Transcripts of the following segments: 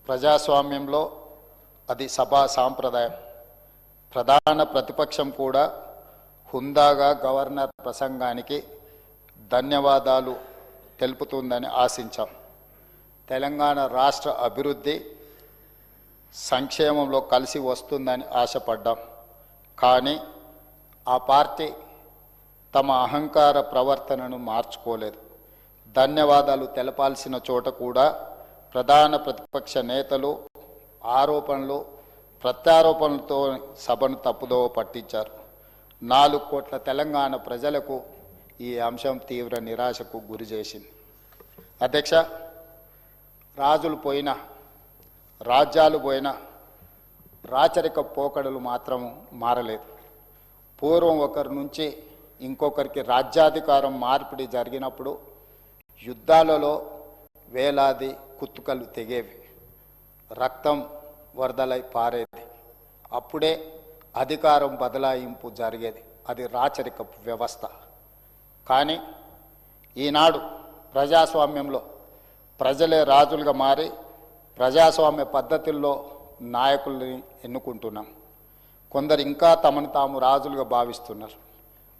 ప్రజాస్వామ్యంలో అది సభా సాంప్రదాయం. ప్రధాన ప్రతిపక్షం కూడా హుందాగా గవర్నర్ ప్రసంగానికి ధన్యవాదాలు తెలుపుతుందని ఆశించాం. తెలంగాణ రాష్ట్ర అభివృద్ధి సంక్షేమంలో కలిసి వస్తుందని ఆశపడ్డాం. కానీ ఆ పార్టీ తమ అహంకార ప్రవర్తనను మార్చుకోలేదు. ధన్యవాదాలు తెలపాల్సిన చోట కూడా ప్రధాన ప్రతిపక్ష నేతలు ఆరోపణలు ప్రత్యారోపణలతో సభను తప్పుదోవ పట్టించారు. 4 కోట్ల తెలంగాణ ప్రజలకు ఈ అంశం తీవ్ర నిరాశకు గురి చేసింది. అధ్యక్ష, రాజులు పోయినా రాజ్యాలు పోయినా రాచరిక పోకడలు మాత్రం మారలేదు. పూర్వం ఒకరి నుంచి ఇంకొకరికి రాజ్యాధికారం మార్పిడి జరిగినప్పుడు యుద్ధాలలో వేలాది కుత్తుకలు తెగేవి, రక్తం వరదలై పారేది. అప్పుడే అధికారం బదలాయింపు జరిగేది. అది రాచరిక వ్యవస్థ. కానీ ఈనాడు ప్రజాస్వామ్యంలో ప్రజలే రాజులుగా మారి ప్రజాస్వామ్య పద్ధతుల్లో నాయకుల్ని ఎన్నుకుంటున్నాం. కొందరు ఇంకా తమను తాము రాజులుగా భావిస్తున్నారు.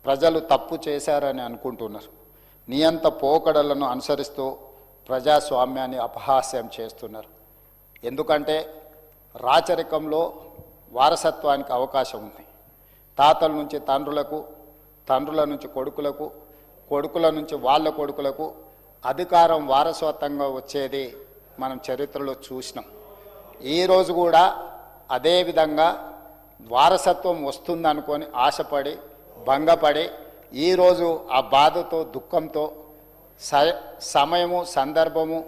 ప్రజలు తప్పు చేశారని అనుకుంటున్నారు. నియంత పోకడలను అనుసరిస్తూ ప్రజాస్వామ్యాన్ని అపహాస్యం చేస్తున్నారు. ఎందుకంటే రాచరికంలో వారసత్వానికి అవకాశం ఉంది. తాతల నుంచి తండ్రులకు, తండ్రుల నుంచి కొడుకులకు, కొడుకుల నుంచి వాళ్ళ కొడుకులకు అధికారం వారసత్వంగా వచ్చేది మనం చరిత్రలో చూసినాం. ఈరోజు కూడా అదే విధంగా వారసత్వం వస్తుందనుకొని ఆశపడి భంగపడి ఈరోజు ఆ బాధతో దుఃఖంతో సమయము సందర్భము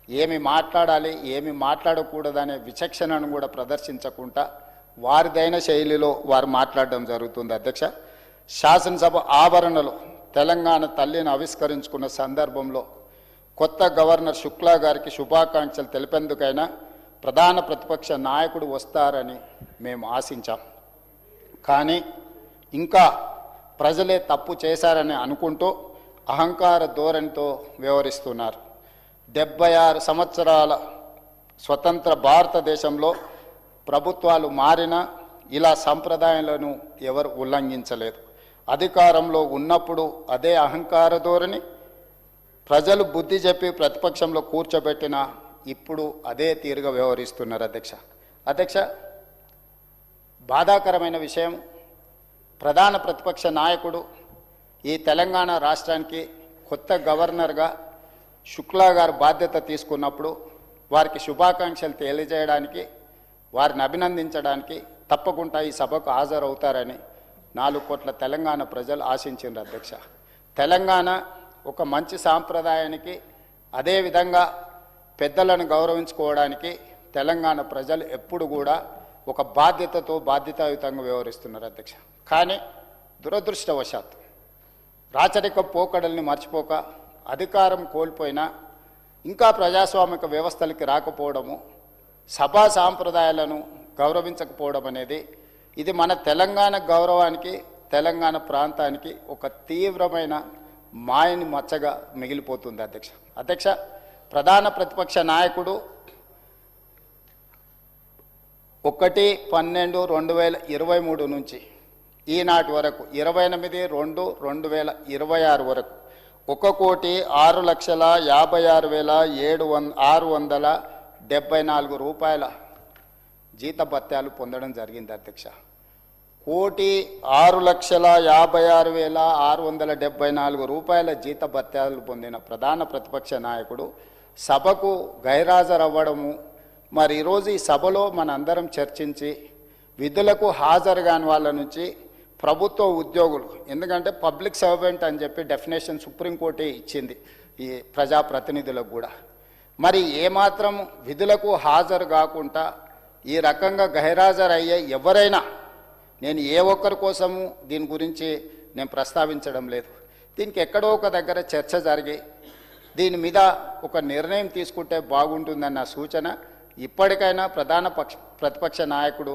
ఏమి మాట్లాడాలి ఏమి మాట్లాడకూడదనే విచక్షణను కూడా ప్రదర్శించకుండా వారిదైన శైలిలో వారు మాట్లాడడం జరుగుతుంది. అధ్యక్ష, శాసనసభ ఆవరణలో తెలంగాణ తల్లిని ఆవిష్కరించుకున్న సందర్భంలో కొత్త గవర్నర్ శుక్లా గారికి శుభాకాంక్షలు తెలిపేందుకైనా ప్రధాన ప్రతిపక్ష నాయకుడు వస్తారని మేము ఆశించాం. కానీ ఇంకా ప్రజలే తప్పు చేశారని అనుకుంటూ అహంకార ధోరణితో వ్యవహరిస్తున్నారు. 76 సంవత్సరాల స్వతంత్ర భారతదేశంలో ప్రభుత్వాలు మారినా ఇలా సంప్రదాయాలను ఎవరు ఉల్లంఘించలేదు. అధికారంలో ఉన్నప్పుడు అదే అహంకార ధోరణి, ప్రజలు బుద్ధి చెప్పి ప్రతిపక్షంలో కూర్చోబెట్టిన ఇప్పుడు అదే తీరుగా వ్యవహరిస్తున్నారు. అధ్యక్ష, బాధాకరమైన విషయం, ప్రధాన ప్రతిపక్ష నాయకుడు ఈ తెలంగాణ రాష్ట్రానికి కొత్త గవర్నర్గా శుక్లా గారు బాధ్యత తీసుకున్నప్పుడు వారికి శుభాకాంక్షలు తెలియజేయడానికి, వారిని అభినందించడానికి తప్పకుండా ఈ సభకు హాజరవుతారని 4 కోట్ల తెలంగాణ ప్రజలు ఆశించారు. అధ్యక్ష, తెలంగాణ ఒక మంచి సాంప్రదాయానికి, అదేవిధంగా పెద్దలను గౌరవించుకోవడానికి తెలంగాణ ప్రజలు ఎప్పుడు కూడా ఒక బాధ్యతతో బాధ్యతాయుతంగా వ్యవహరిస్తున్నారు. అధ్యక్ష, కానీ దురదృష్టవశాత్తు రాచరిక పోకడల్ని మర్చిపోక అధికారం కోల్పోయినా ఇంకా ప్రజాస్వామిక వ్యవస్థలకి రాకపోవడము, సభా సాంప్రదాయాలను గౌరవించకపోవడం అనేది ఇది మన తెలంగాణ గౌరవానికి, తెలంగాణ ప్రాంతానికి ఒక తీవ్రమైన మాయని మచ్చగా మిగిలిపోతుంది. అధ్యక్ష, ప్రధాన ప్రతిపక్ష నాయకుడు 1/12/2023 నుంచి ఈనాటి వరకు 28/2/2026 వరకు 1,56,56,674 రూపాయల జీతభత్యాలు పొందడం జరిగింది. అధ్యక్ష, 1,56,56,674 రూపాయల జీతభత్యాలు పొందిన ప్రధాన ప్రతిపక్ష నాయకుడు సభకు గైరాజరవ్వడము, మరి ఈరోజు ఈ సభలో మనందరం చర్చించి విధులకు హాజరు కాని వాళ్ళ నుంచి ప్రభుత్వ ఉద్యోగులు, ఎందుకంటే పబ్లిక్ సర్వెంట్ అని చెప్పి డెఫినేషన్ సుప్రీంకోర్టు ఇచ్చింది ఈ ప్రజాప్రతినిధులకు కూడా, మరి ఏమాత్రం విధులకు హాజరు కాకుండా ఈ రకంగా గైరాజరు అయ్యే ఎవరైనా, నేను ఏ ఒక్కరి కోసము దీని గురించి నేను ప్రస్తావించడం లేదు, దీనికి ఎక్కడో ఒక దగ్గర చర్చ జరిగి దీని మీద ఒక నిర్ణయం తీసుకుంటే బాగుంటుందన్న సూచన. ఇప్పటికైనా ప్రధాన ప్రతిపక్ష నాయకుడు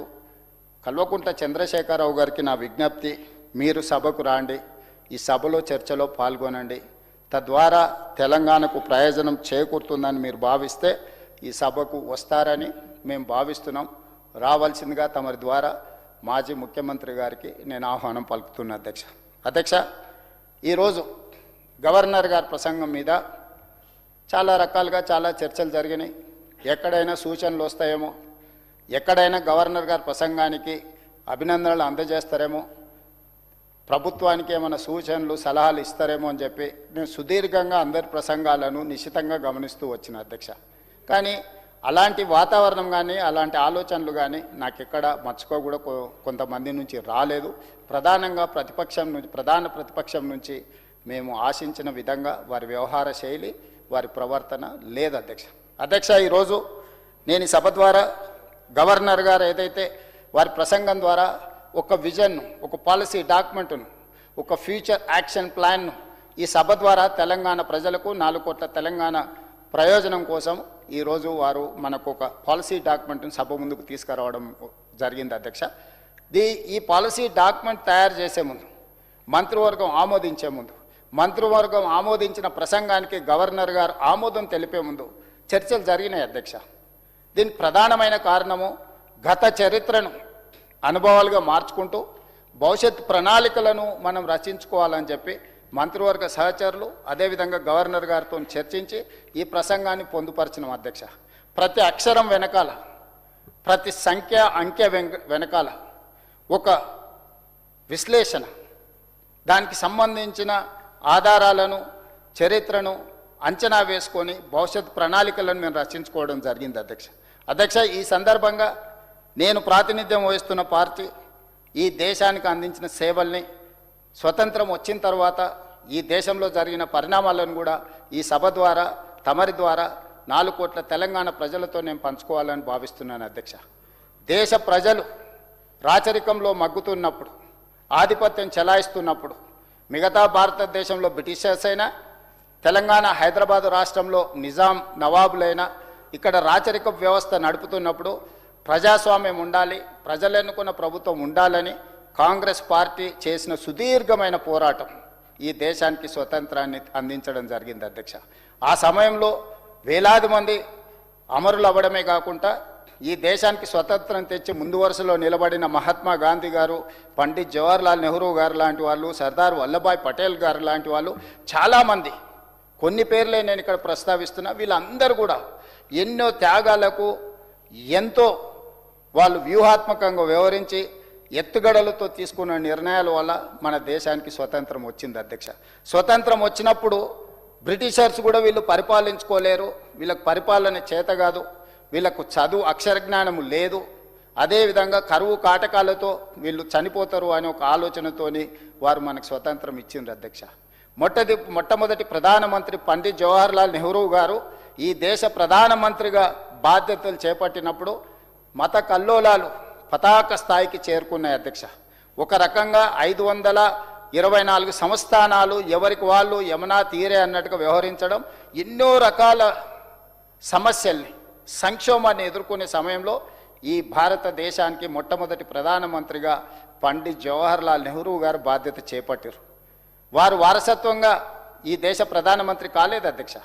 కల్వకుంట్ల చంద్రశేఖరరావు గారికి నా విజ్ఞప్తి, మీరు సభకు రాండి, ఈ సభలో చర్చలో పాల్గొనండి. తద్వారా తెలంగాణకు ప్రయోజనం చేకూరుతుందని మీరు భావిస్తే ఈ సభకు వస్తారని మేము భావిస్తున్నాం. రావాల్సిందిగా తమరి ద్వారా మాజీ ముఖ్యమంత్రి గారికి నేను ఆహ్వానం పలుకుతున్నా అధ్యక్ష. ఈరోజు గవర్నర్ గారి ప్రసంగం మీద చాలా రకాలుగా చాలా చర్చలు జరిగినాయి. ఎక్కడైనా సూచనలు వస్తాయేమో, ఎక్కడైనా గవర్నర్ గారి ప్రసంగానికి అభినందనలు అందజేస్తారేమో, ప్రభుత్వానికి ఏమైనా సూచనలు సలహాలు ఇస్తారేమో అని చెప్పి నేను సుదీర్ఘంగా అందరి ప్రసంగాలను నిశితంగా గమనిస్తూ వచ్చిన అధ్యక్ష. కానీ అలాంటి వాతావరణం కానీ అలాంటి ఆలోచనలు కానీ నాకు ఎక్కడ మర్చుకో కూడా కొంతమంది నుంచి రాలేదు. ప్రధానంగా ప్రధాన ప్రతిపక్షం నుంచి మేము ఆశించిన విధంగా వారి వ్యవహార శైలి, వారి ప్రవర్తన లేదు అధ్యక్ష. ఈరోజు నేను ఈ సభ ద్వారా గవర్నర్ గారు ఏదైతే వారి ప్రసంగం ద్వారా ఒక విజన్, ఒక పాలసీ డాక్యుమెంట్ను, ఒక ఫ్యూచర్ యాక్షన్ ప్లాన్ను ఈ సభ ద్వారా తెలంగాణ ప్రజలకు 4 కోట్ల తెలంగాణ ప్రయోజనం కోసం ఈరోజు వారు మనకు ఒక పాలసీ డాక్యుమెంట్ను సభ ముందుకు తీసుకురావడం జరిగింది అధ్యక్ష. ఈ పాలసీ డాక్యుమెంట్ తయారు చేసే ముందు, మంత్రివర్గం ఆమోదించే ముందు, మంత్రివర్గం ఆమోదించిన ప్రసంగానికి గవర్నర్ గారు ఆమోదం తెలిపే ముందు చర్చలు జరిగినాయి అధ్యక్ష. దీనికి ప్రధానమైన కారణము గత చరిత్రను అనుభవాలుగా మార్చుకుంటూ భవిష్యత్ ప్రణాళికలను మనం రచించుకోవాలని చెప్పి మంత్రివర్గ సహచరులు అదేవిధంగా గవర్నర్ గారితో చర్చించి ఈ ప్రసంగాన్ని పొందుపరిచిన అధ్యక్ష. ప్రతి అక్షరం వెనకాల, ప్రతి అంకె వెనకాల ఒక విశ్లేషణ, దానికి సంబంధించిన ఆధారాలను, చరిత్రను అంచనా వేసుకొని భవిష్యత్ ప్రణాళికలను మేము రచించుకోవడం జరిగింది అధ్యక్ష. ఈ సందర్భంగా నేను ప్రాతినిధ్యం వహిస్తున్న పార్టీ ఈ దేశానికి అందించిన సేవల్ని, స్వతంత్రం వచ్చిన తర్వాత ఈ దేశంలో జరిగిన పరిణామాలను కూడా ఈ సభ ద్వారా, తమరి ద్వారా 4 కోట్ల తెలంగాణ ప్రజలతో నేను పంచుకోవాలని భావిస్తున్నాను అధ్యక్ష. దేశ ప్రజలు రాచరికంలో మగ్గుతున్నప్పుడు, ఆధిపత్యం చెలాయిస్తున్నప్పుడు, మిగతా భారతదేశంలో బ్రిటిషర్స్ అయినా, తెలంగాణ హైదరాబాదు రాష్ట్రంలో నిజాం నవాబులైనా ఇక్కడ రాచరిక వ్యవస్థ నడుపుతున్నప్పుడు ప్రజాస్వామ్యం ఉండాలి, ప్రజలు ఎన్నుకున్న ప్రభుత్వం ఉండాలని కాంగ్రెస్ పార్టీ చేసిన సుదీర్ఘమైన పోరాటం ఈ దేశానికి స్వతంత్రాన్ని అందించడం జరిగింది అధ్యక్ష. ఆ సమయంలో వేలాది మంది అమరులు అవ్వడమే కాకుండా ఈ దేశానికి స్వతంత్రం తెచ్చి ముందు వరుసలో నిలబడిన మహాత్మా గాంధీ గారు, పండిత్ జవహర్లాల్ నెహ్రూ గారు లాంటి వాళ్ళు, సర్దార్ వల్లభాయ్ పటేల్ గారు లాంటి వాళ్ళు చాలామంది, కొన్ని పేర్లే నేను ఇక్కడ ప్రస్తావిస్తున్నా, వీళ్ళందరూ కూడా ఎన్నో త్యాగాలకు ఎంతో వాళ్ళు వ్యూహాత్మకంగా వ్యవహరించి ఎత్తుగడలతో తీసుకున్న నిర్ణయాల వల్ల మన దేశానికి స్వతంత్రం వచ్చింది అధ్యక్ష. స్వతంత్రం వచ్చినప్పుడు బ్రిటిషర్స్ కూడా వీళ్ళు పరిపాలించుకోలేరు, వీళ్ళకు పరిపాలన చేత కాదు, వీళ్ళకు చదువు అక్షరజ్ఞానము లేదు, అదేవిధంగా కరువు కాటకాలతో వీళ్ళు చనిపోతారు అనే ఒక ఆలోచనతోని వారు మనకు స్వతంత్రం ఇచ్చింది అధ్యక్ష. మొట్టమొదటి ప్రధానమంత్రి పండిత్ జవహర్లాల్ నెహ్రూ గారు ఈ దేశ ప్రధానమంత్రిగా బాధ్యతలు చేపట్టినప్పుడు మత కల్లోలాలు పతాక స్థాయికి చేరుకున్నాయి అధ్యక్ష. ఒక రకంగా 524 సంస్థానాలు ఎవరికి వాళ్ళు యమునా తీరే అన్నట్టుగా వ్యవహరించడం, ఎన్నో రకాల సమస్యల్ని, సంక్షోభాన్ని ఎదుర్కొనే సమయంలో ఈ భారతదేశానికి మొట్టమొదటి ప్రధానమంత్రిగా పండిత్ జవహర్లాల్ నెహ్రూ గారు బాధ్యత చేపట్టారు. వారు వారసత్వంగా ఈ దేశ ప్రధానమంత్రి కాలేదు అధ్యక్ష.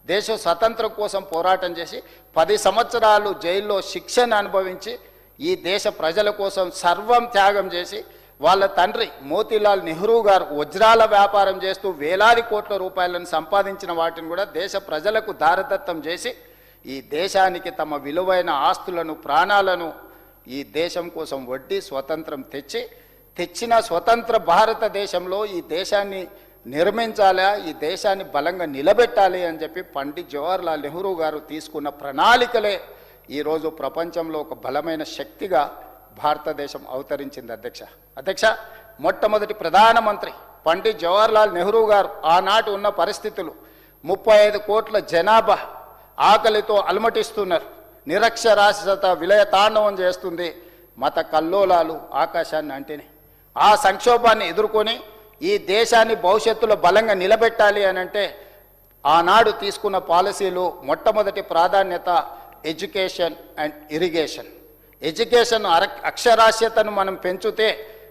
దేశ స్వతంత్రం కోసం పోరాటం చేసి 10 సంవత్సరాలు జైల్లో శిక్షను అనుభవించి ఈ దేశ ప్రజల కోసం సర్వం త్యాగం చేసి వాళ్ళ తండ్రి మోతీలాల్ నెహ్రూ గారు వజ్రాల వ్యాపారం చేస్తూ వేలాది కోట్ల రూపాయలను సంపాదించిన వాటిని కూడా దేశ ప్రజలకు దారదత్తం చేసి ఈ దేశానికి తమ విలువైన ఆస్తులను, ప్రాణాలను ఈ దేశం కోసం వడ్డీ స్వతంత్రం తెచ్చిన స్వతంత్ర భారతదేశంలో ఈ దేశాన్ని నిర్మించాలా, ఈ దేశాన్ని బలంగా నిలబెట్టాలి అని చెప్పి పండిత్ జవహర్లాల్ నెహ్రూ గారు తీసుకున్న ప్రణాళికలే ఈరోజు ప్రపంచంలో ఒక బలమైన శక్తిగా భారతదేశం అవతరించింది అధ్యక్ష. మొట్టమొదటి ప్రధానమంత్రి పండిత్ జవహర్లాల్ నెహ్రూ గారు ఆనాటి ఉన్న పరిస్థితులు, 35 కోట్ల జనాభా ఆకలితో అలమటిస్తున్నారు, నిరక్షరాస్యత విలయతాండవం చేస్తుంది, మత కల్లోలాలు ఆకాశాన్ని అంటేనే. ఆ సంక్షోభాన్ని ఎదుర్కొని ఈ దేశాన్ని భవిష్యత్తులో బలంగా నిలబెట్టాలి అని అంటే ఆనాడు తీసుకున్న పాలసీలు మొట్టమొదటి ప్రాధాన్యత ఎడ్యుకేషన్ అండ్ ఇరిగేషన్. ఎడ్యుకేషన్ అక్షరాస్యతను మనం పెంచితే